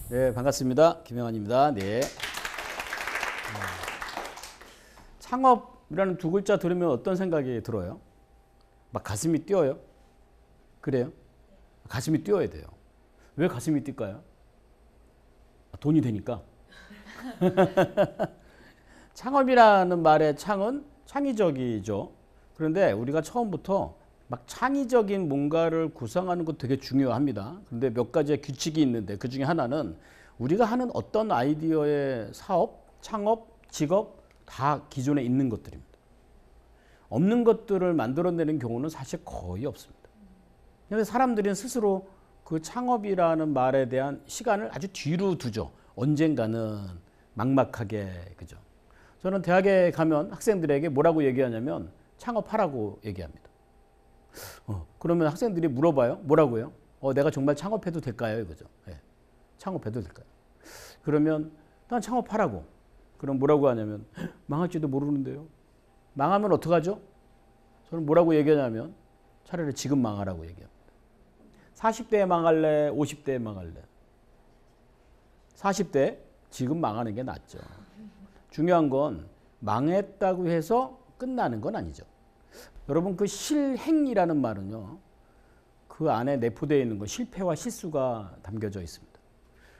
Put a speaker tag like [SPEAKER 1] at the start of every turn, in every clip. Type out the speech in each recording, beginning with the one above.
[SPEAKER 1] 네, 반갑습니다. 김영환입니다. 네. 창업이라는 두 글자 들으면 어떤 생각이 들어요? 막 가슴이 뛰어요? 그래요? 가슴이 뛰어야 돼요. 왜 가슴이 뛸까요? 돈이 되니까. 창업이라는 말의 창은 창의적이죠. 그런데 우리가 처음부터 막 창의적인 뭔가를 구상하는 것 되게 중요합니다. 그런데 몇 가지의 규칙이 있는데 그 중에 하나는 우리가 하는 어떤 아이디어의 사업, 창업, 직업 다 기존에 있는 것들입니다. 없는 것들을 만들어내는 경우는 사실 거의 없습니다. 그래서 사람들은 스스로 그 창업이라는 말에 대한 시간을 아주 뒤로 두죠. 언젠가는 막막하게, 그죠? 저는 대학에 가면 학생들에게 뭐라고 얘기하냐면 창업하라고 얘기합니다. 그러면 학생들이 물어봐요. 뭐라고요? 내가 정말 창업해도 될까요? 이거죠. 네. 창업해도 될까요? 그러면 난 창업하라고. 그럼 뭐라고 하냐면 망할지도 모르는데요. 망하면 어떡하죠? 저는 뭐라고 얘기하냐면 차라리 지금 망하라고 얘기합니다. 40대에 망할래? 50대에 망할래? 40대 지금 망하는 게 낫죠. 중요한 건 망했다고 해서 끝나는 건 아니죠. 여러분 그 실행이라는 말은요. 그 안에 내포되어 있는 건 실패와 실수가 담겨져 있습니다.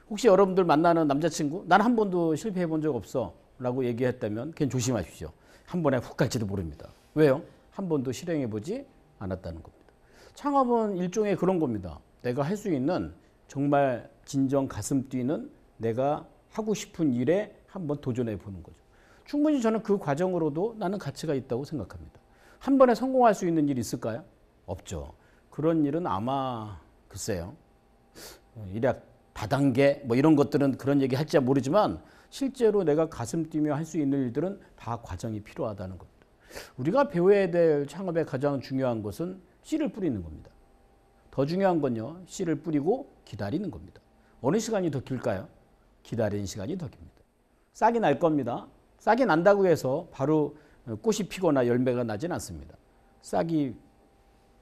[SPEAKER 1] 혹시 여러분들 만나는 남자친구 난 한 번도 실패해 본 적 없어 라고 얘기했다면 그냥 조심하십시오. 한 번에 훅 갈지도 모릅니다. 왜요? 한 번도 실행해 보지 않았다는 겁니다. 창업은 일종의 그런 겁니다. 내가 할 수 있는 정말 진정 가슴 뛰는 내가 하고 싶은 일에 한번 도전해 보는 거죠. 충분히 저는 그 과정으로도 나는 가치가 있다고 생각합니다. 한 번에 성공할 수 있는 일이 있을까요? 없죠. 그런 일은 아마 글쎄요. 일약 다단계 뭐 이런 것들은 그런 얘기 할지 모르지만 실제로 내가 가슴 뛰며 할 수 있는 일들은 다 과정이 필요하다는 겁니다. 우리가 배워야 될 창업의 가장 중요한 것은 씨를 뿌리는 겁니다. 더 중요한 건요. 씨를 뿌리고 기다리는 겁니다. 어느 시간이 더 길까요? 기다리는 시간이 더 깁니다. 싹이 날 겁니다. 싹이 난다고 해서 바로 꽃이 피거나 열매가 나진 않습니다. 싹이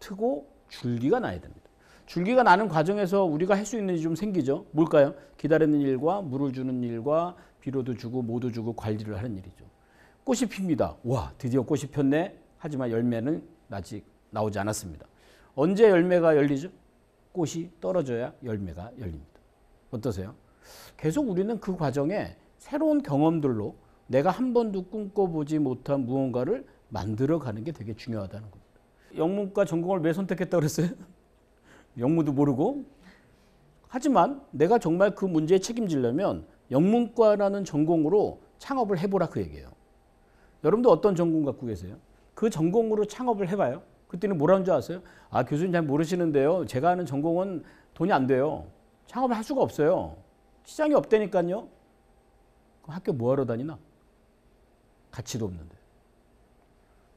[SPEAKER 1] 트고 줄기가 나야 됩니다. 줄기가 나는 과정에서 우리가 할 수 있는 일이 좀 생기죠. 뭘까요? 기다리는 일과 물을 주는 일과 비료도 주고 모도 주고 관리를 하는 일이죠. 꽃이 핍니다. 와, 드디어 꽃이 폈네. 하지만 열매는 아직 나오지 않았습니다. 언제 열매가 열리죠? 꽃이 떨어져야 열매가 열립니다. 어떠세요? 계속 우리는 그 과정에 새로운 경험들로 내가 한 번도 꿈꿔보지 못한 무언가를 만들어가는 게 되게 중요하다는 겁니다. 영문과 전공을 왜 선택했다고 그랬어요? 영문도 모르고. 하지만 내가 정말 그 문제에 책임지려면 영문과라는 전공으로 창업을 해보라 그 얘기예요. 여러분도 어떤 전공 갖고 계세요? 그 전공으로 창업을 해봐요. 그때는 뭐라는 줄 아세요? 아, 교수님 잘 모르시는데요. 제가 하는 전공은 돈이 안 돼요. 창업을 할 수가 없어요. 시장이 없다니까요. 학교 뭐하러 다니나? 가치도 없는데.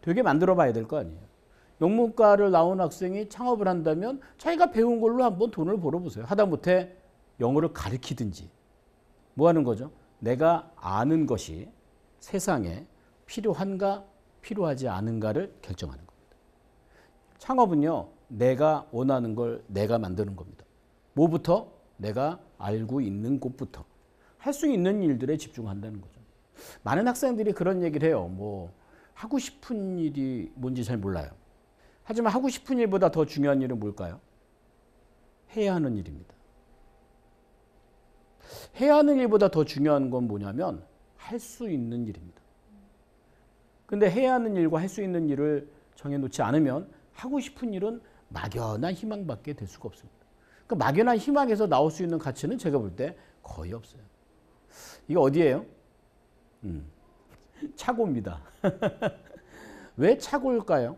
[SPEAKER 1] 되게 만들어 봐야 될 거 아니에요. 영문과를 나온 학생이 창업을 한다면 자기가 배운 걸로 한번 돈을 벌어보세요. 하다못해 영어를 가르치든지. 뭐 하는 거죠? 내가 아는 것이 세상에 필요한가 필요하지 않은가를 결정하는 겁니다. 창업은요. 내가 원하는 걸 내가 만드는 겁니다. 뭐부터? 내가 알고 있는 곳부터. 할 수 있는 일들에 집중한다는 거죠. 많은 학생들이 그런 얘기를 해요. 뭐 하고 싶은 일이 뭔지 잘 몰라요. 하지만 하고 싶은 일보다 더 중요한 일은 뭘까요? 해야 하는 일입니다. 해야 하는 일보다 더 중요한 건 뭐냐면 할 수 있는 일입니다. 근데 해야 하는 일과 할 수 있는 일을 정해놓지 않으면 하고 싶은 일은 막연한 희망밖에 될 수가 없습니다. 그 막연한 희망에서 나올 수 있는 가치는 제가 볼 때 거의 없어요. 이거 어디예요? 차고입니다. 왜 차고일까요?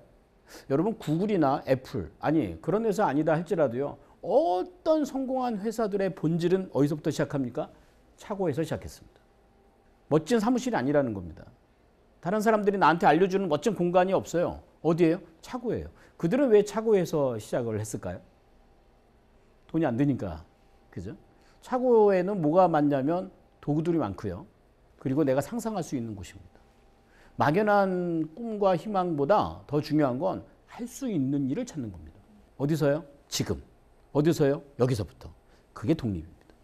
[SPEAKER 1] 여러분 구글이나 애플 아니 그런 회사 아니다 할지라도요. 어떤 성공한 회사들의 본질은 어디서부터 시작합니까? 차고에서 시작했습니다. 멋진 사무실이 아니라는 겁니다. 다른 사람들이 나한테 알려주는 멋진 공간이 없어요. 어디예요? 차고예요. 그들은 왜 차고에서 시작을 했을까요? 돈이 안 드니까. 그죠? 차고에는 뭐가 많냐면 도구들이 많고요. 그리고 내가 상상할 수 있는 곳입니다. 막연한 꿈과 희망보다 더 중요한 건 할 수 있는 일을 찾는 겁니다. 어디서요? 지금. 어디서요? 여기서부터. 그게 독립입니다.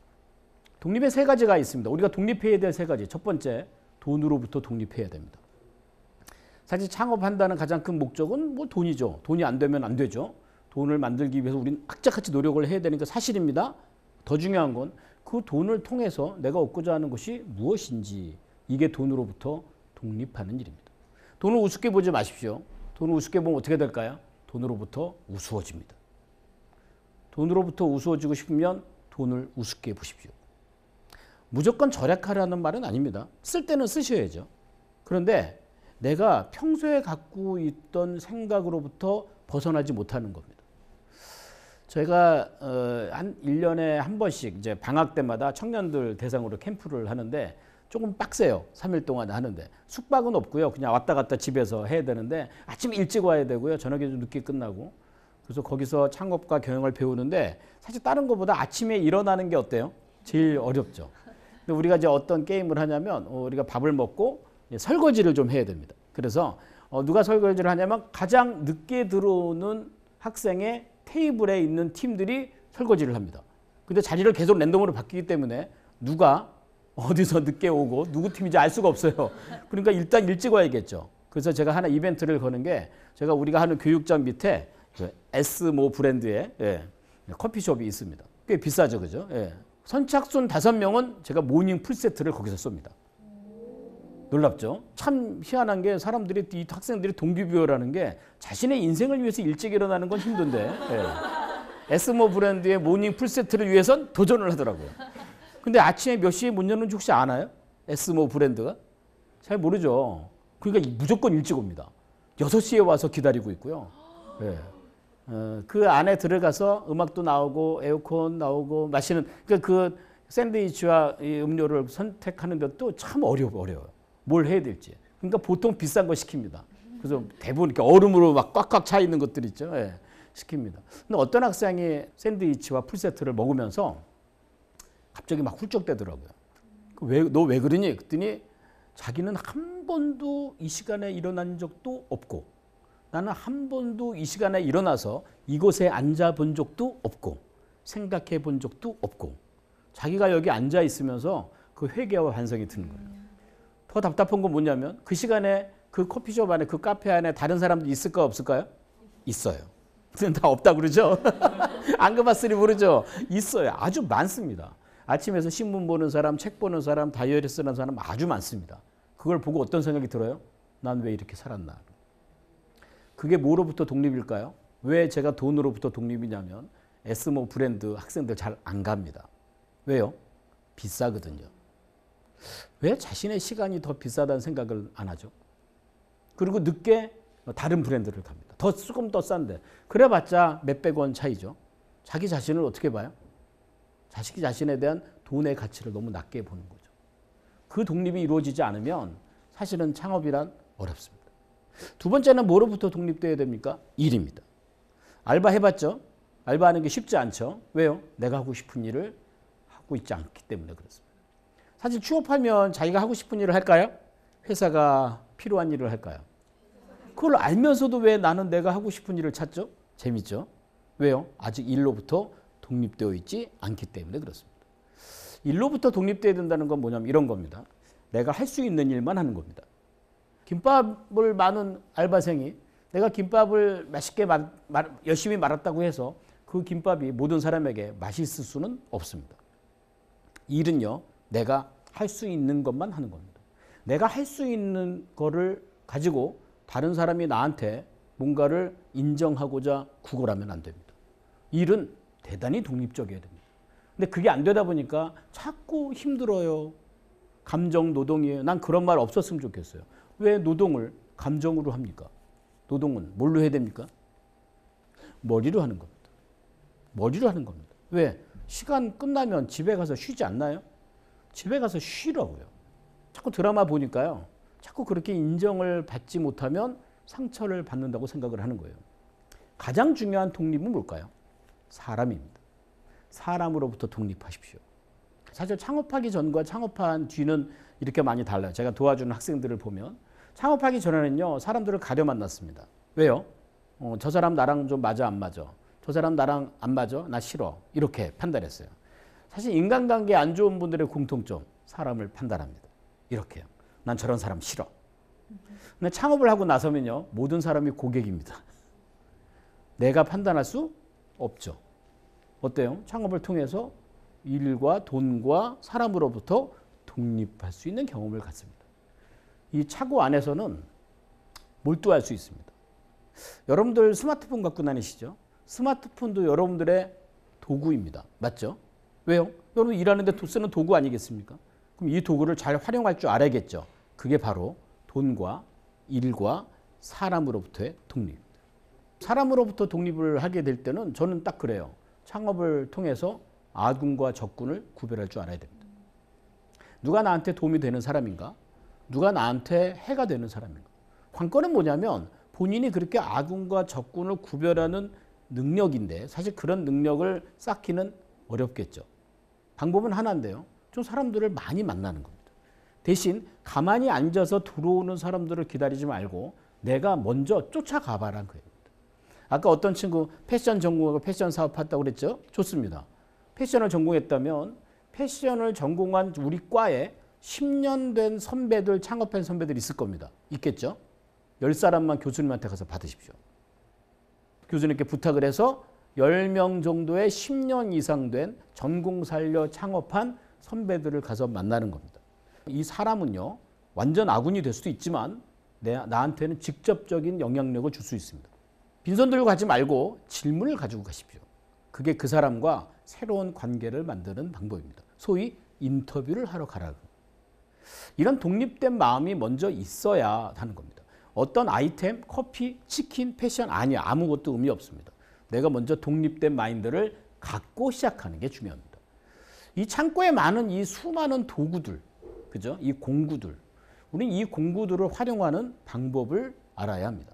[SPEAKER 1] 독립의 세 가지가 있습니다. 우리가 독립해야 될 세 가지. 첫 번째, 돈으로부터 독립해야 됩니다. 사실 창업한다는 가장 큰 목적은 뭐 돈이죠. 돈이 안 되면 안 되죠. 돈을 만들기 위해서 우리는 악착같이 노력을 해야 되는 게 사실입니다. 더 중요한 건 그 돈을 통해서 내가 얻고자 하는 것이 무엇인지, 이게 돈으로부터 독립하는 일입니다. 돈을 우습게 보지 마십시오. 돈을 우습게 보면 어떻게 될까요? 돈으로부터 우스워집니다. 돈으로부터 우스워지고 싶으면 돈을 우습게 보십시오. 무조건 절약하라는 말은 아닙니다. 쓸 때는 쓰셔야죠. 그런데 내가 평소에 갖고 있던 생각으로부터 벗어나지 못하는 겁니다. 저희가 한 1년에 한 번씩 이제 방학 때마다 청년들 대상으로 캠프를 하는데 조금 빡세요. 3일 동안 하는데 숙박은 없고요. 그냥 왔다 갔다 집에서 해야 되는데 아침 일찍 와야 되고요. 저녁에 좀 늦게 끝나고. 그래서 거기서 창업과 경영을 배우는데 사실 다른 것보다 아침에 일어나는 게 어때요? 제일 어렵죠. 근데 우리가 이제 어떤 게임을 하냐면 우리가 밥을 먹고 설거지를 좀 해야 됩니다. 그래서 누가 설거지를 하냐면 가장 늦게 들어오는 학생의 테이블에 있는 팀들이 설거지를 합니다. 근데 자리를 계속 랜덤으로 바뀌기 때문에 누가 어디서 늦게 오고 누구 팀인지 알 수가 없어요. 그러니까 일단 일찍 와야겠죠. 그래서 제가 하나 이벤트를 거는 게 제가 우리가 하는 교육장 밑에 S모 브랜드의 커피숍이 있습니다. 꽤 비싸죠, 그죠? 선착순 5명은 제가 모닝 풀세트를 거기서 쏩니다. 놀랍죠? 참 희한한 게 사람들이, 이 학생들이 동기부여라는 게 자신의 인생을 위해서 일찍 일어나는 건 힘든데 S모 브랜드의 모닝 풀세트를 위해선 도전을 하더라고요. 근데 아침에 몇 시에 문 여는지 혹시 아나요? S모 브랜드가? 잘 모르죠. 그러니까 무조건 일찍 옵니다. 6시에 와서 기다리고 있고요. 그 안에 들어가서 음악도 나오고 에어컨 나오고 마시는, 그러니까 그 샌드위치와 이 음료를 선택하는 것도 참 어려워요. 뭘 해야 될지. 그러니까 보통 비싼 거 시킵니다. 그래서 대부분 이렇게 얼음으로 막 꽉꽉 차 있는 것들 있죠. 시킵니다. 근데 어떤 학생이 샌드위치와 풀세트를 먹으면서 갑자기 막 훌쩍대더라고요. 너 왜 그러니? 그랬더니 자기는 한 번도 이 시간에 일어난 적도 없고 나는 한 번도 이 시간에 일어나서 이곳에 앉아 본 적도 없고 생각해 본 적도 없고 자기가 여기 앉아 있으면서 그 회개와 반성이 드는 거예요. 더 답답한 건 뭐냐면 그 시간에 그 커피숍 안에 그 카페 안에 다른 사람도 있을까 없을까요? 있어요. 다 없다 그러죠? 안 가봤으니 모르죠? 있어요. 아주 많습니다. 아침에서 신문 보는 사람, 책 보는 사람, 다이어리 쓰는 사람 아주 많습니다. 그걸 보고 어떤 생각이 들어요? 난 왜 이렇게 살았나? 그게 뭐로부터 독립일까요? 왜 제가 돈으로부터 독립이냐면 S모 브랜드 학생들 잘 안 갑니다. 왜요? 비싸거든요. 왜 자신의 시간이 더 비싸다는 생각을 안 하죠? 그리고 늦게 다른 브랜드를 갑니다. 조금 더 싼데. 그래봤자 몇백 원 차이죠. 자기 자신을 어떻게 봐요? 자기 자신에 대한 돈의 가치를 너무 낮게 보는 거죠. 그 독립이 이루어지지 않으면 사실은 창업이란 어렵습니다. 두 번째는 뭐로부터 독립돼야 됩니까? 일입니다. 알바 해봤죠? 알바하는 게 쉽지 않죠. 왜요? 내가 하고 싶은 일을 하고 있지 않기 때문에 그렇습니다. 사실 취업하면 자기가 하고 싶은 일을 할까요? 회사가 필요한 일을 할까요? 그걸 알면서도 왜 나는 내가 하고 싶은 일을 찾죠? 재밌죠? 왜요? 아직 일로부터 독립되어 있지 않기 때문에 그렇습니다. 일로부터 독립돼야 된다는 건 뭐냐면 이런 겁니다. 내가 할 수 있는 일만 하는 겁니다. 김밥을 많은 알바생이 내가 김밥을 맛있게 열심히 말았다고 해서 그 김밥이 모든 사람에게 맛있을 수는 없습니다. 일은요, 내가 할 수 있는 것만 하는 겁니다. 내가 할 수 있는 거를 가지고 다른 사람이 나한테 뭔가를 인정하고자 구걸하면 안 됩니다. 일은 대단히 독립적이어야 됩니다. 근데 그게 안 되다 보니까 자꾸 힘들어요. 감정 노동이에요. 난 그런 말 없었으면 좋겠어요. 왜 노동을 감정으로 합니까? 노동은 뭘로 해야 됩니까? 머리로 하는 겁니다. 머리로 하는 겁니다. 왜? 시간 끝나면 집에 가서 쉬지 않나요? 집에 가서 쉬라고요. 자꾸 드라마 보니까요. 자꾸 그렇게 인정을 받지 못하면 상처를 받는다고 생각을 하는 거예요. 가장 중요한 독립은 뭘까요? 사람입니다. 사람으로부터 독립하십시오. 사실 창업하기 전과 창업한 뒤는 이렇게 많이 달라요. 제가 도와주는 학생들을 보면 창업하기 전에는요. 사람들을 가려 만났습니다. 왜요? 저 사람 나랑 좀 맞아 안 맞아? 저 사람 나랑 안 맞아? 나 싫어. 이렇게 판단했어요. 사실 인간관계 안 좋은 분들의 공통점, 사람을 판단합니다. 이렇게요. 난 저런 사람 싫어. 근데 창업을 하고 나서면요, 모든 사람이 고객입니다. 내가 판단할 수 없죠. 어때요? 창업을 통해서 일과 돈과 사람으로부터 독립할 수 있는 경험을 갖습니다. 이 차고 안에서는 몰두할 수 있습니다. 여러분들 스마트폰 갖고 다니시죠? 스마트폰도 여러분들의 도구입니다. 맞죠? 왜요? 여러분 일하는데 쓰는 도구 아니겠습니까? 그럼 이 도구를 잘 활용할 줄 알아야겠죠. 그게 바로 돈과 일과 사람으로부터의 독립입니다. 사람으로부터 독립을 하게 될 때는 저는 딱 그래요. 창업을 통해서 아군과 적군을 구별할 줄 알아야 됩니다. 누가 나한테 도움이 되는 사람인가? 누가 나한테 해가 되는 사람인가? 관건은 뭐냐면 본인이 그렇게 아군과 적군을 구별하는 능력인데 사실 그런 능력을 쌓기는 어렵겠죠. 방법은 하나인데요. 좀 사람들을 많이 만나는 겁니다. 대신 가만히 앉아서 들어오는 사람들을 기다리지 말고 내가 먼저 쫓아가봐라는 거예요. 아까 어떤 친구 패션 전공하고 패션 사업한다고 그랬죠? 좋습니다. 패션을 전공했다면 패션을 전공한 우리 과에 10년 된 선배들, 창업한 선배들이 있을 겁니다. 있겠죠? 10사람만 교수님한테 가서 받으십시오. 교수님께 부탁을 해서 10명 정도의 10년 이상 된 전공 살려 창업한 선배들을 가서 만나는 겁니다. 이 사람은요, 완전 아군이 될 수도 있지만 나한테는 직접적인 영향력을 줄 수 있습니다. 빈손 들고 가지 말고 질문을 가지고 가십시오. 그게 그 사람과 새로운 관계를 만드는 방법입니다. 소위 인터뷰를 하러 가라고. 이런 독립된 마음이 먼저 있어야 하는 겁니다. 어떤 아이템, 커피, 치킨, 패션 아니야. 아무것도 의미 없습니다. 내가 먼저 독립된 마인드를 갖고 시작하는 게 중요합니다. 이 창고에 많은 이 수많은 도구들, 그죠? 이 공구들. 우리는 이 공구들을 활용하는 방법을 알아야 합니다.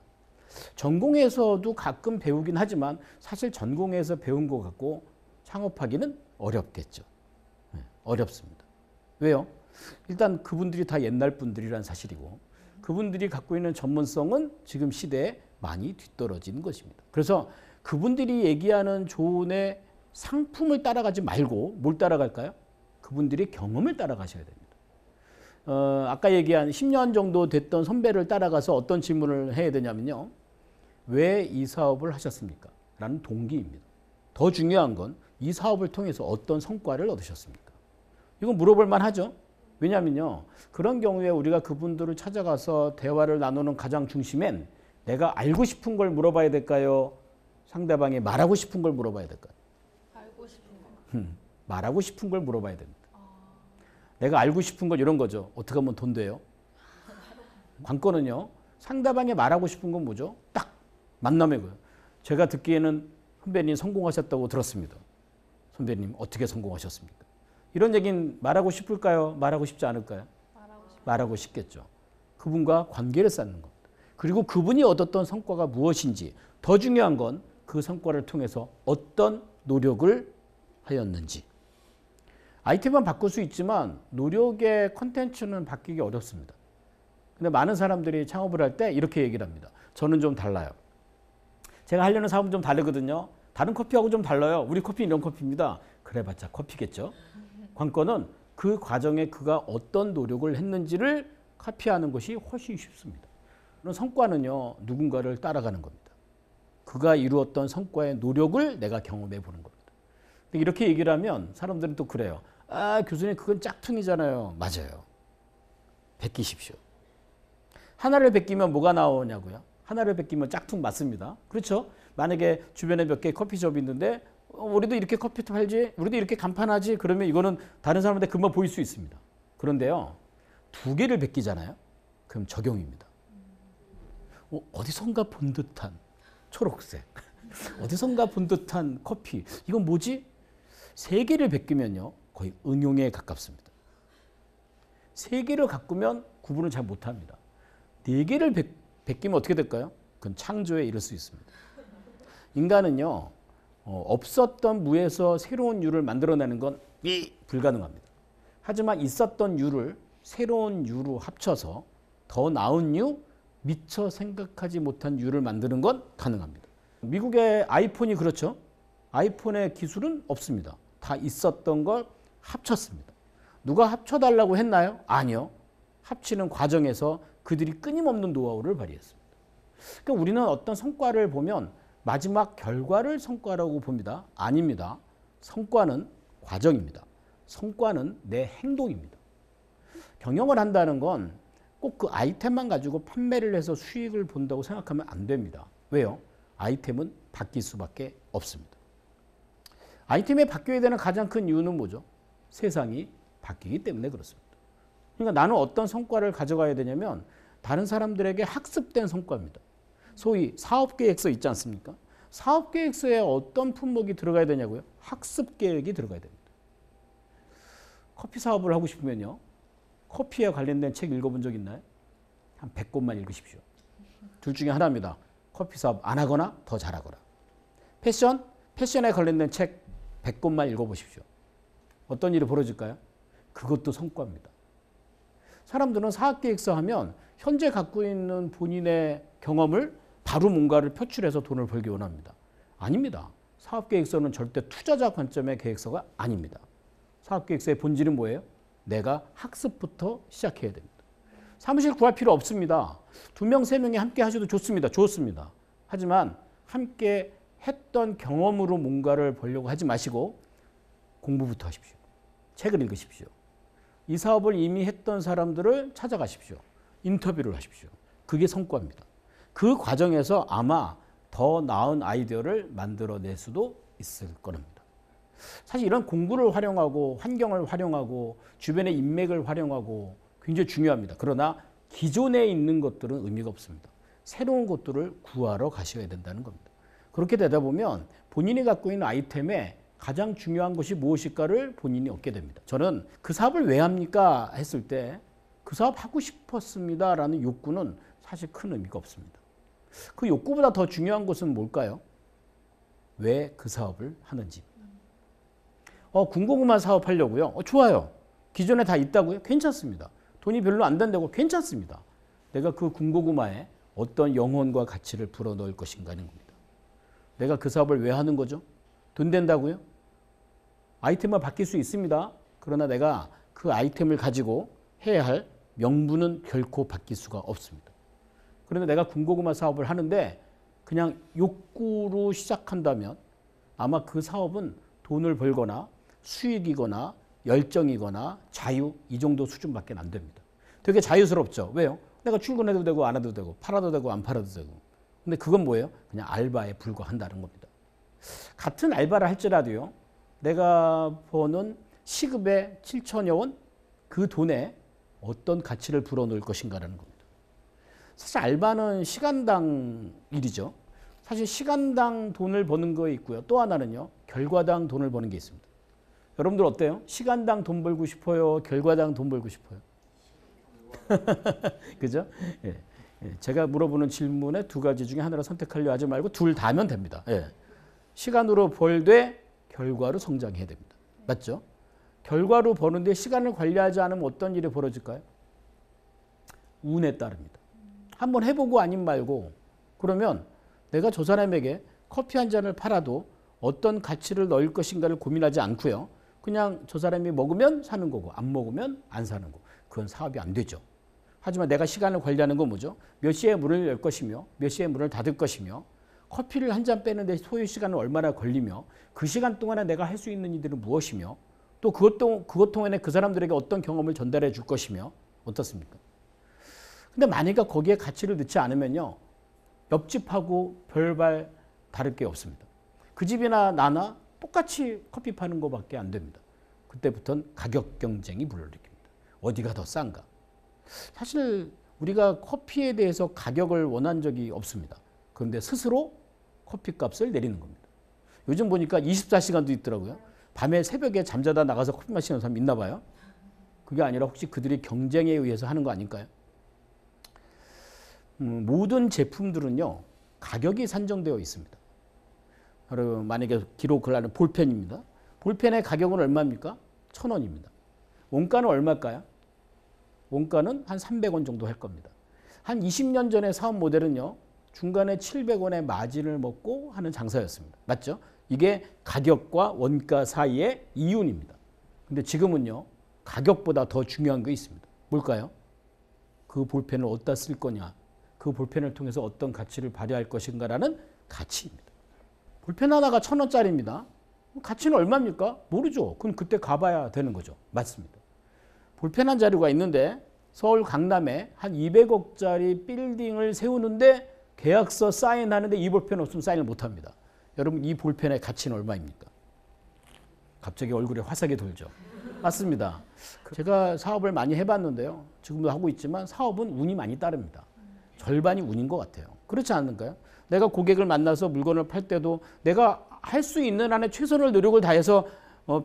[SPEAKER 1] 전공에서도 가끔 배우긴 하지만 사실 전공에서 배운 것 갖고 창업하기는 어렵겠죠. 네, 어렵습니다. 왜요? 일단 그분들이 다 옛날 분들이란 사실이고 그분들이 갖고 있는 전문성은 지금 시대에 많이 뒤떨어진 것입니다. 그래서 그분들이 얘기하는 조언의 상품을 따라가지 말고 뭘 따라갈까요? 그분들이 경험을 따라가셔야 됩니다. 아까 얘기한 10년 정도 됐던 선배를 따라가서 어떤 질문을 해야 되냐면요. 왜 이 사업을 하셨습니까? 라는 동기입니다. 더 중요한 건 이 사업을 통해서 어떤 성과를 얻으셨습니까? 이건 물어볼 만하죠. 왜냐하면요. 그런 경우에 우리가 그분들을 찾아가서 대화를 나누는 가장 중심엔 내가 알고 싶은 걸 물어봐야 될까요? 상대방이 말하고 싶은 걸 물어봐야 될까요?
[SPEAKER 2] 알고 싶은 거.
[SPEAKER 1] 말하고 싶은 걸 물어봐야 됩니다. 내가 알고 싶은 건 이런 거죠. 어떻게 하면 돈 돼요? 관건은요. 상대방이 말하고 싶은 건 뭐죠? 딱 만남의 거예요. 제가 듣기에는 선배님 성공하셨다고 들었습니다. 선배님 어떻게 성공하셨습니까? 이런 얘기는 말하고 싶을까요? 말하고 싶지 않을까요? 말하고 싶겠죠. 그분과 관계를 쌓는 겁니다. 그리고 그분이 얻었던 성과가 무엇인지 더 중요한 건 그 성과를 통해서 어떤 노력을 하였는지. 아이템만 바꿀 수 있지만 노력의 컨텐츠는 바뀌기 어렵습니다. 근데 많은 사람들이 창업을 할 때 이렇게 얘기를 합니다. 저는 좀 달라요. 제가 하려는 사업은 좀 다르거든요. 다른 커피하고 좀 달라요. 우리 커피 이런 커피입니다. 그래봤자 커피겠죠. 관건은 그 과정에 그가 어떤 노력을 했는지를 카피하는 것이 훨씬 쉽습니다. 그런 성과는요. 누군가를 따라가는 겁니다. 그가 이루었던 성과의 노력을 내가 경험해 보는 겁니다. 근데 이렇게 얘기를 하면 사람들은 또 그래요. 아, 교수님 그건 짝퉁이잖아요. 맞아요. 베끼십시오. 하나를 베끼면 뭐가 나오냐고요? 하나를 베끼면 짝퉁 맞습니다. 그렇죠? 만약에 주변에 몇 개 커피숍이 있는데 우리도 이렇게 커피 팔지, 우리도 이렇게 간판하지, 그러면 이거는 다른 사람한테 금방 보일 수 있습니다. 그런데요, 2개를 베끼잖아요. 그럼 적용입니다. 어디선가 본 듯한 초록색, 어디선가 본 듯한 커피, 이건 뭐지? 3개를 베끼면요, 거의 응용에 가깝습니다. 3개를 바꾸면 구분을 잘 못합니다. 4개를 베끼면 어떻게 될까요? 그건 창조에 이를 수 있습니다. 인간은요, 없었던 무에서 새로운 유를 만들어내는 건 불가능합니다. 하지만 있었던 유를 새로운 유로 합쳐서 더 나은 유, 미처 생각하지 못한 유를 만드는 건 가능합니다. 미국의 아이폰이 그렇죠. 아이폰의 기술은 없습니다. 다 있었던 걸 합쳤습니다. 누가 합쳐달라고 했나요? 아니요. 합치는 과정에서 그들이 끊임없는 노하우를 발휘했습니다. 그러니까 우리는 어떤 성과를 보면 마지막 결과를 성과라고 봅니다. 아닙니다. 성과는 과정입니다. 성과는 내 행동입니다. 경영을 한다는 건 꼭 그 아이템만 가지고 판매를 해서 수익을 본다고 생각하면 안 됩니다. 왜요? 아이템은 바뀔 수밖에 없습니다. 아이템이 바뀌어야 되는 가장 큰 이유는 뭐죠? 세상이 바뀌기 때문에 그렇습니다. 그러니까 나는 어떤 성과를 가져가야 되냐면 다른 사람들에게 학습된 성과입니다. 소위 사업계획서 있지 않습니까? 사업계획서에 어떤 품목이 들어가야 되냐고요? 학습계획이 들어가야 됩니다. 커피 사업을 하고 싶으면요. 커피에 관련된 책 읽어본 적 있나요? 한 100권만 읽으십시오. 둘 중에 하나입니다. 커피 사업 안 하거나 더 잘하거나. 패션에 관련된 책 100권만 읽어보십시오. 어떤 일이 벌어질까요? 그것도 성과입니다. 사람들은 사업계획서 하면 현재 갖고 있는 본인의 경험을 바로 뭔가를 표출해서 돈을 벌기 원합니다. 아닙니다. 사업계획서는 절대 투자자 관점의 계획서가 아닙니다. 사업계획서의 본질은 뭐예요? 내가 학습부터 시작해야 됩니다. 사무실 구할 필요 없습니다. 2명, 3명이 함께 하셔도 좋습니다. 좋습니다. 하지만 함께 했던 경험으로 뭔가를 벌려고 하지 마시고 공부부터 하십시오. 책을 읽으십시오. 이 사업을 이미 했던 사람들을 찾아가십시오. 인터뷰를 하십시오. 그게 성과입니다. 그 과정에서 아마 더 나은 아이디어를 만들어낼 수도 있을 겁니다. 사실 이런 공부를 활용하고 환경을 활용하고 주변의 인맥을 활용하고 굉장히 중요합니다. 그러나 기존에 있는 것들은 의미가 없습니다. 새로운 것들을 구하러 가셔야 된다는 겁니다. 그렇게 되다 보면 본인이 갖고 있는 아이템에 가장 중요한 것이 무엇일까를 본인이 얻게 됩니다. 저는 그 사업을 왜 합니까? 했을 때 그 사업 하고 싶었습니다 라는 욕구는 사실 큰 의미가 없습니다. 그 욕구보다 더 중요한 것은 뭘까요? 왜 그 사업을 하는지. 군고구마 사업하려고요? 좋아요. 기존에 다 있다고요? 괜찮습니다. 돈이 별로 안 된다고 괜찮습니다. 내가 그 군고구마에 어떤 영혼과 가치를 불어넣을 것인가 하는 겁니다. 내가 그 사업을 왜 하는 거죠? 돈 된다고요? 아이템만 바뀔 수 있습니다. 그러나 내가 그 아이템을 가지고 해야 할 명분은 결코 바뀔 수가 없습니다. 그런데 내가 군고구마 사업을 하는데 그냥 욕구로 시작한다면 아마 그 사업은 돈을 벌거나 수익이거나 열정이거나 자유 이 정도 수준밖에 안 됩니다. 되게 자유스럽죠. 왜요? 내가 출근해도 되고 안 해도 되고 팔아도 되고 안 팔아도 되고. 근데 그건 뭐예요? 그냥 알바에 불과한다는 겁니다. 같은 알바를 할지라도요. 내가 버는 시급의 7천여 원? 그 돈에 어떤 가치를 불어넣을 것인가라는 겁니다. 사실 알바는 시간당 일이죠. 사실 시간당 돈을 버는 거 있고요. 또 하나는요. 결과당 돈을 버는 게 있습니다. 여러분들 어때요? 시간당 돈 벌고 싶어요? 결과당 돈 벌고 싶어요? 그죠? 예. 제가 물어보는 질문에 두 가지 중에 하나를 선택하려 하지 말고 둘 다면 됩니다. 예. 시간으로 벌되 결과로 성장해야 됩니다. 맞죠? 결과로 버는데 시간을 관리하지 않으면 어떤 일이 벌어질까요? 운에 따릅니다. 한번 해보고 아님 말고 그러면 내가 저 사람에게 커피 한 잔을 팔아도 어떤 가치를 넣을 것인가를 고민하지 않고요. 그냥 저 사람이 먹으면 사는 거고 안 먹으면 안 사는 거고 그건 사업이 안 되죠. 하지만 내가 시간을 관리하는 건 뭐죠? 몇 시에 문을 열 것이며 몇 시에 문을 닫을 것이며 커피를 한 잔 빼는데 소요 시간은 얼마나 걸리며 그 시간 동안에 내가 할 수 있는 일들은 무엇이며 또 그것 동안에 그 사람들에게 어떤 경험을 전달해 줄 것이며 어떻습니까? 근데 만약에 거기에 가치를 넣지 않으면요. 옆집하고 별반 다를 게 없습니다. 그 집이나 나나 똑같이 커피 파는 것밖에 안 됩니다. 그때부터는 가격 경쟁이 불러일으킵니다. 어디가 더 싼가? 사실 우리가 커피에 대해서 가격을 원한 적이 없습니다. 그런데 스스로 커피값을 내리는 겁니다. 요즘 보니까 24시간도 있더라고요. 밤에 새벽에 잠자다 나가서 커피 마시는 사람 있나 봐요. 그게 아니라 혹시 그들이 경쟁에 의해서 하는 거 아닐까요? 모든 제품들은요. 가격이 산정되어 있습니다. 여러분 만약에 기록을 하는 볼펜입니다. 볼펜의 가격은 얼마입니까? 1,000원입니다. 원가는 얼마일까요? 원가는 한 300원 정도 할 겁니다. 한 20년 전에 사업 모델은요. 중간에 700원의 마진을 먹고 하는 장사였습니다. 맞죠? 이게 가격과 원가 사이의 이윤입니다. 근데 지금은요, 가격보다 더 중요한 게 있습니다. 뭘까요? 그 볼펜을 어디다 쓸 거냐, 그 볼펜을 통해서 어떤 가치를 발휘할 것인가라는 가치입니다. 볼펜 하나가 1,000원짜리입니다. 가치는 얼마입니까? 모르죠. 그럼 그때 가봐야 되는 거죠. 맞습니다. 볼펜 한 자루가 있는데 서울 강남에 한 200억짜리 빌딩을 세우는데 계약서 사인하는데 이 볼펜 없으면 사인을 못합니다. 여러분, 이 볼펜의 가치는 얼마입니까? 갑자기 얼굴에 화살이 돌죠. 맞습니다. 제가 사업을 많이 해봤는데요. 지금도 하고 있지만 사업은 운이 많이 따릅니다. 절반이 운인 것 같아요. 그렇지 않을까요? 내가 고객을 만나서 물건을 팔 때도 내가 할 수 있는 한에 최선을 노력을 다해서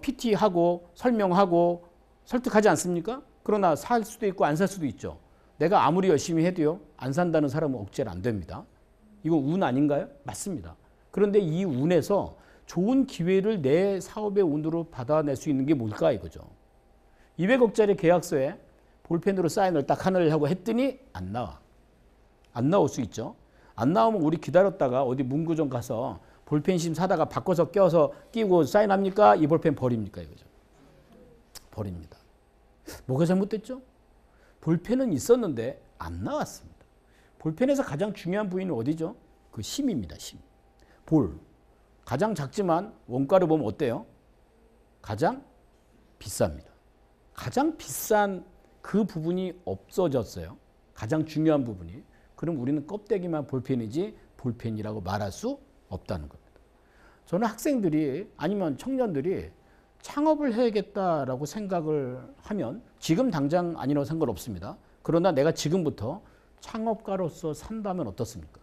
[SPEAKER 1] PT하고 설명하고 설득하지 않습니까? 그러나 살 수도 있고 안 살 수도 있죠. 내가 아무리 열심히 해도요, 안 산다는 사람은 억제를 안 됩니다. 이거 운 아닌가요? 맞습니다. 그런데 이 운에서 좋은 기회를 내 사업의 운으로 받아낼 수 있는 게 뭘까 이거죠. 200억짜리 계약서에 볼펜으로 사인을 딱 하나를 하고 했더니 안 나와. 안 나올 수 있죠. 안 나오면 우리 기다렸다가 어디 문구점 가서 볼펜심 사다가 바꿔서 껴서 끼고 사인합니까? 이 볼펜 버립니까? 이거죠. 버립니다. 뭐가 잘못됐죠? 볼펜은 있었는데 안 나왔습니다. 볼펜에서 가장 중요한 부위는 어디죠? 그 심입니다. 심. 볼. 가장 작지만 원가를 보면 어때요? 가장 비쌉니다. 가장 비싼 그 부분이 없어졌어요. 가장 중요한 부분이. 그럼 우리는 껍데기만 볼펜이지 볼펜이라고 말할 수 없다는 겁니다. 저는 학생들이 아니면 청년들이 창업을 해야겠다라고 생각을 하면 지금 당장 아니라고 상관없습니다. 그러나 내가 지금부터 창업가로서 산다면 어떻습니까?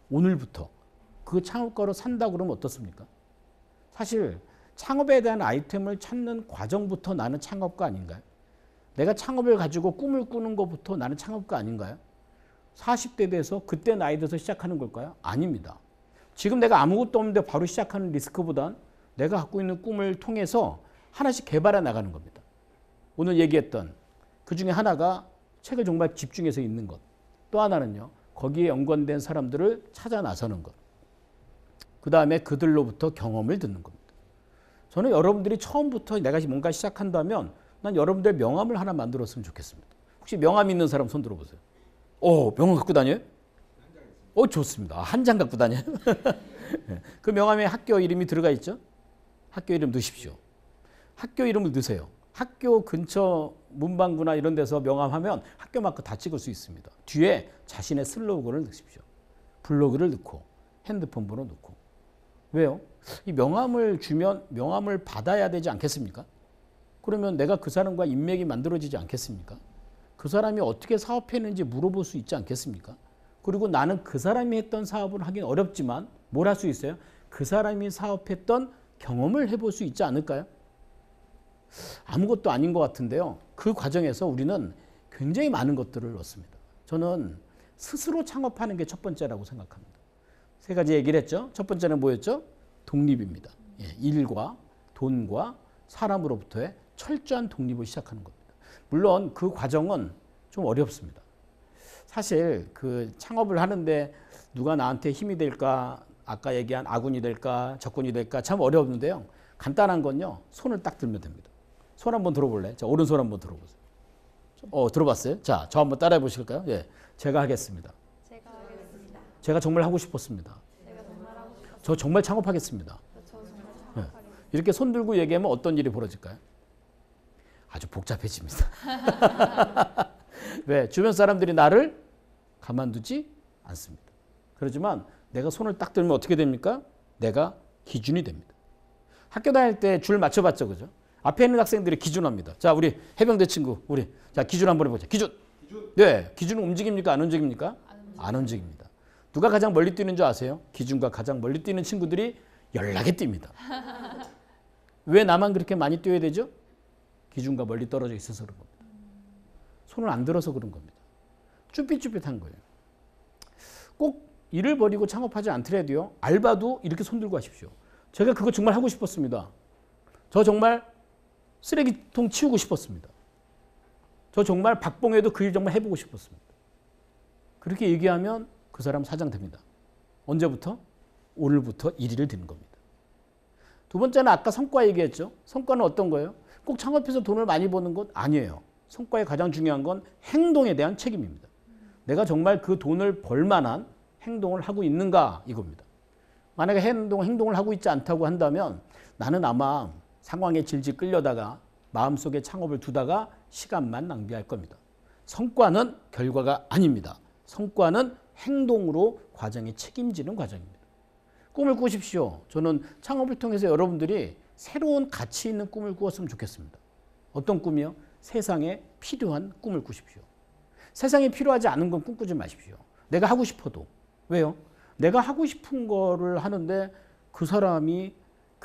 [SPEAKER 1] 오늘부터 그 창업가로 산다 그러면 어떻습니까? 사실 창업에 대한 아이템을 찾는 과정부터 나는 창업가 아닌가요? 내가 창업을 가지고 꿈을 꾸는 것부터 나는 창업가 아닌가요? 40대 돼서 그때 나이 들어서 시작하는 걸까요? 아닙니다. 지금 내가 아무것도 없는데 바로 시작하는 리스크보단 내가 갖고 있는 꿈을 통해서 하나씩 개발해 나가는 겁니다. 오늘 얘기했던 그 중에 하나가 책을 정말 집중해서 읽는 것. 또 하나는요, 거기에 연관된 사람들을 찾아 나서는 것. 그 다음에 그들로부터 경험을 듣는 겁니다. 저는 여러분들이 처음부터 내가 뭔가 시작한다면 난 여러분들 명함을 하나 만들었으면 좋겠습니다. 혹시 명함 있는 사람 손 들어보세요. 명함 갖고 다녀요? 좋습니다. 한 장 갖고 다녀요? 그 명함에 학교 이름이 들어가 있죠? 학교 이름 넣으십시오. 학교 이름을 넣으세요. 학교 근처 문방구나 이런 데서 명함하면 학교 마크 다 찍을 수 있습니다. 뒤에 자신의 슬로건을 넣으십시오. 블로그를 넣고 핸드폰 번호 넣고. 왜요? 이 명함을 주면 명함을 받아야 되지 않겠습니까? 그러면 내가 그 사람과 인맥이 만들어지지 않겠습니까? 그 사람이 어떻게 사업했는지 물어볼 수 있지 않겠습니까? 그리고 나는 그 사람이 했던 사업을 하긴 어렵지만 뭘 할 수 있어요? 그 사람이 사업했던 경험을 해볼 수 있지 않을까요? 아무것도 아닌 것 같은데요. 그 과정에서 우리는 굉장히 많은 것들을 얻습니다. 저는 스스로 창업하는 게 첫 번째라고 생각합니다. 세 가지 얘기를 했죠. 첫 번째는 뭐였죠? 독립입니다. 일과 돈과 사람으로부터의 철저한 독립을 시작하는 겁니다. 물론 그 과정은 좀 어렵습니다. 사실 그 창업을 하는데 누가 나한테 힘이 될까, 아까 얘기한 아군이 될까, 적군이 될까 참 어려운데요. 간단한 건요. 손을 딱 들면 됩니다. 손 한번 들어볼래? 자, 오른손 한번 들어보세요. 들어봤어요? 자, 저 한번 따라해 보실까요? 예, 제가 하겠습니다.
[SPEAKER 2] 제가 하겠습니다.
[SPEAKER 1] 제가 정말 하고 싶었습니다.
[SPEAKER 2] 제가 정말 하고 싶었습니다.
[SPEAKER 1] 저 정말 창업하겠습니다.
[SPEAKER 2] 저 정말 창업하겠습니다.
[SPEAKER 1] 이렇게 손 들고 얘기하면 어떤 일이 벌어질까요? 아주 복잡해집니다. 왜? 주변 사람들이 나를 가만두지 않습니다. 그렇지만 내가 손을 딱 들면 어떻게 됩니까? 내가 기준이 됩니다. 학교 다닐 때 줄 맞춰봤죠, 그죠? 앞에 있는 학생들이 기준합니다. 자, 우리 해병대 친구, 우리 자 기준 한번 해보자. 기준. 네, 기준은 움직입니까? 안 움직입니까? 안 움직입니다. 누가 가장 멀리 뛰는 줄 아세요? 기준과 가장 멀리 뛰는 친구들이 연락에 뜁니다. 왜 나만 그렇게 많이 뛰어야 되죠? 기준과 멀리 떨어져 있어서 그런 겁니다. 손을 안 들어서 그런 겁니다. 쭈삣쭈삣한 거예요. 꼭 일을 벌이고 창업하지 않더라도요. 알바도 이렇게 손 들고 하십시오. 제가 그거 정말 하고 싶었습니다. 저 정말 쓰레기통 치우고 싶었습니다. 저 정말 박봉에도 그 일 정말 해보고 싶었습니다. 그렇게 얘기하면 그 사람 사장 됩니다. 언제부터? 오늘부터 1위를 드는 겁니다. 두 번째는 아까 성과 얘기했죠. 성과는 어떤 거예요? 꼭 창업해서 돈을 많이 버는 것 아니에요. 성과의 가장 중요한 건 행동에 대한 책임입니다. 내가 정말 그 돈을 벌 만한 행동을 하고 있는가 이겁니다. 만약에 행동을 하고 있지 않다고 한다면 나는 아마 상황에 질질 끌려다가 마음속에 창업을 두다가 시간만 낭비할 겁니다. 성과는 결과가 아닙니다. 성과는 행동으로 과정에 책임지는 과정입니다. 꿈을 꾸십시오. 저는 창업을 통해서 여러분들이 새로운 가치 있는 꿈을 꾸었으면 좋겠습니다. 어떤 꿈이요? 세상에 필요한 꿈을 꾸십시오. 세상에 필요하지 않은 건 꿈꾸지 마십시오. 내가 하고 싶어도. 왜요? 내가 하고 싶은 거를 하는데 그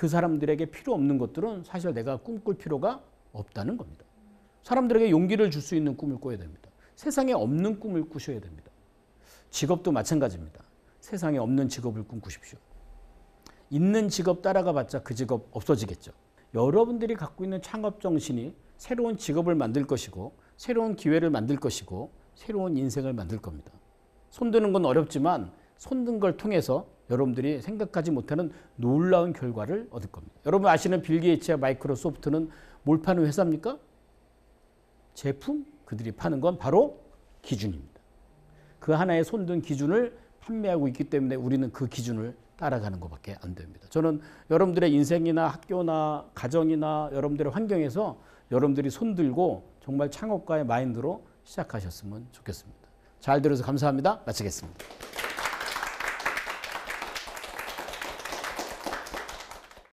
[SPEAKER 1] 사람들에게 필요 없는 것들은 사실 내가 꿈꿀 필요가 없다는 겁니다. 사람들에게 용기를 줄 수 있는 꿈을 꿔야 됩니다. 세상에 없는 꿈을 꾸셔야 됩니다. 직업도 마찬가지입니다. 세상에 없는 직업을 꿈꾸십시오. 있는 직업 따라가 봤자 그 직업 없어지겠죠. 여러분들이 갖고 있는 창업 정신이 새로운 직업을 만들 것이고 새로운 기회를 만들 것이고 새로운 인생을 만들 겁니다. 손드는 건 어렵지만 손든 걸 통해서 여러분들이 생각하지 못하는 놀라운 결과를 얻을 겁니다. 여러분 아시는 빌 게이츠와 마이크로소프트는 뭘 파는 회사입니까? 제품? 그들이 파는 건 바로 기준입니다. 그 하나의 손든 기준을 판매하고 있기 때문에 우리는 그 기준을 따라가는 것밖에 안 됩니다. 저는 여러분들의 인생이나 학교나 가정이나 여러분들의 환경에서 여러분들이 손들고 정말 창업가의 마인드로 시작하셨으면 좋겠습니다. 잘 들어서 감사합니다. 마치겠습니다.